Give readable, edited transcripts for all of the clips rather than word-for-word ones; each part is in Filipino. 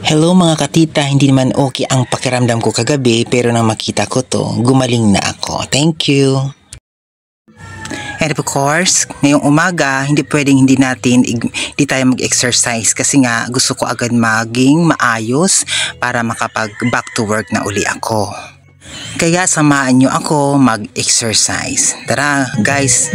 Hello mga katita, hindi naman okay ang pakiramdam ko kagabi pero nang makita ko to, gumaling na ako. Thank you. And of course, ngayong umaga, hindi tayo mag-exercise kasi nga gusto ko agad maging maayos para makapag back to work na uli ako. Kaya samahan nyo ako mag-exercise. Tara guys!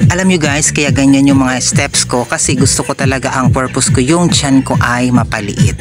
Alam nyo guys, kaya ganyan yung mga steps ko kasi gusto ko talaga, ang purpose ko yung tiyan ko ay mapaliit.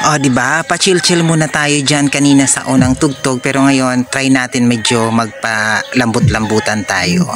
O, diba? Pa-chill-chill muna tayo dyan kanina sa unang tugtog, pero ngayon try natin medyo magpa-lambot-lambutan tayo.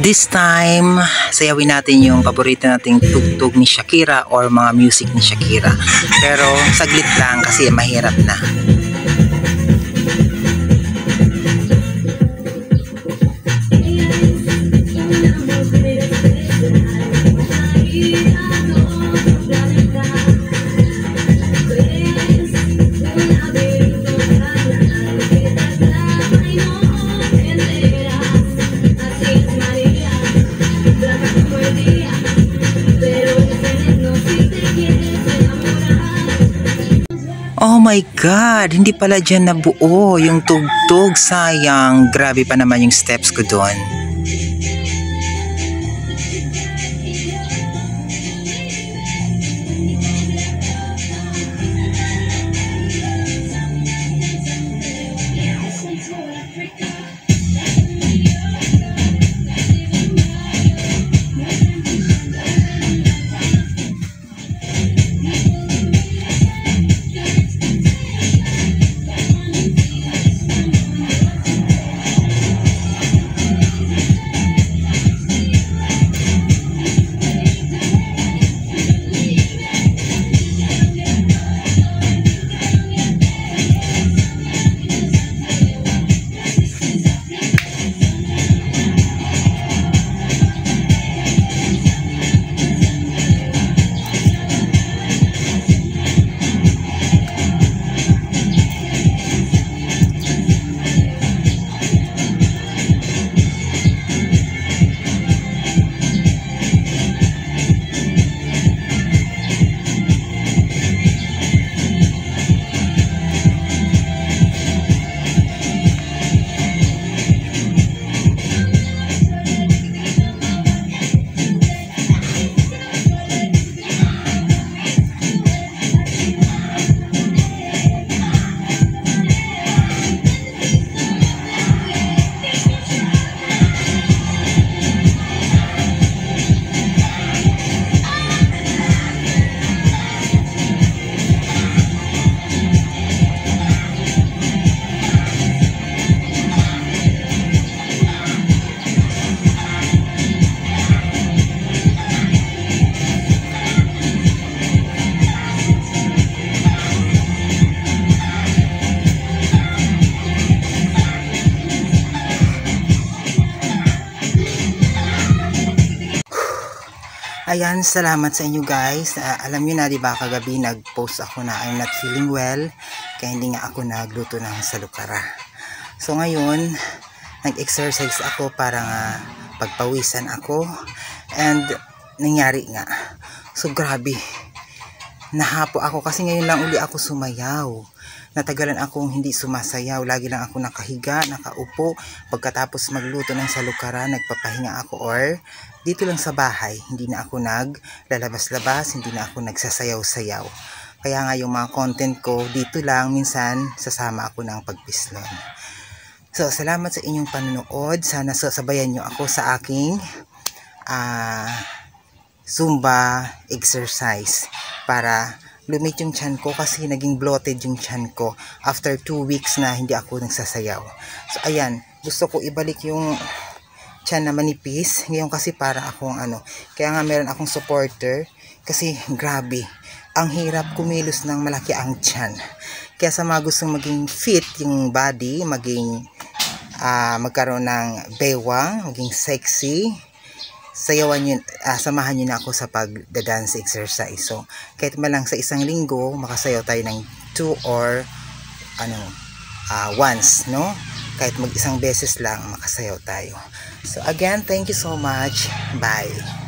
This time, sayawin natin yung paborito nating tugtog ni Shakira or mga music ni Shakira. Pero saglit lang kasi mahirap na. Oh my God, hindi pala dyan nabuo yung tugtog. Sayang, grabe pa naman yung steps ko doon. Ayan, salamat sa inyo guys. Alam niyo na 'di ba kagabi nag-post ako na I'm not feeling well kaya hindi nga ako nagluto ng salukara. So ngayon, nag-exercise ako para nga pagpawisan ako and nangyari nga. So grabe. Nahapo ako kasi ngayon lang uli ako sumayaw. Natagalan akong hindi sumasayaw. Lagi lang ako nakahiga, nakaupo. Pagkatapos magluto ng salukara, nagpapahinga ako or dito lang sa bahay. Hindi na ako naglalabas-labas, hindi na ako nagsasayaw-sayaw. Kaya nga yung mga content ko, dito lang minsan sasama ako ng pagpislon. So, salamat sa inyong panonood. Sana sabayan nyo ako sa aking Zumba exercise para lumit yung tiyan ko kasi naging bloated yung tiyan ko after 2 weeks na hindi ako nagsasayaw. So ayan, gusto ko ibalik yung tiyan na manipis. Ngayon kasi para akong kaya nga meron akong supporter kasi grabe, ang hirap kumilos ng malaki ang tiyan. Kaya sa mga gustong maging fit yung body, maging magkaroon ng bewang, maging sexy, samahan nyo na ako sa pagda-dance exercise. So, kahit malang sa isang linggo, makasayaw tayo ng 2 or once, no? Kahit mag-isang beses lang, makasayaw tayo. So, again, thank you so much. Bye!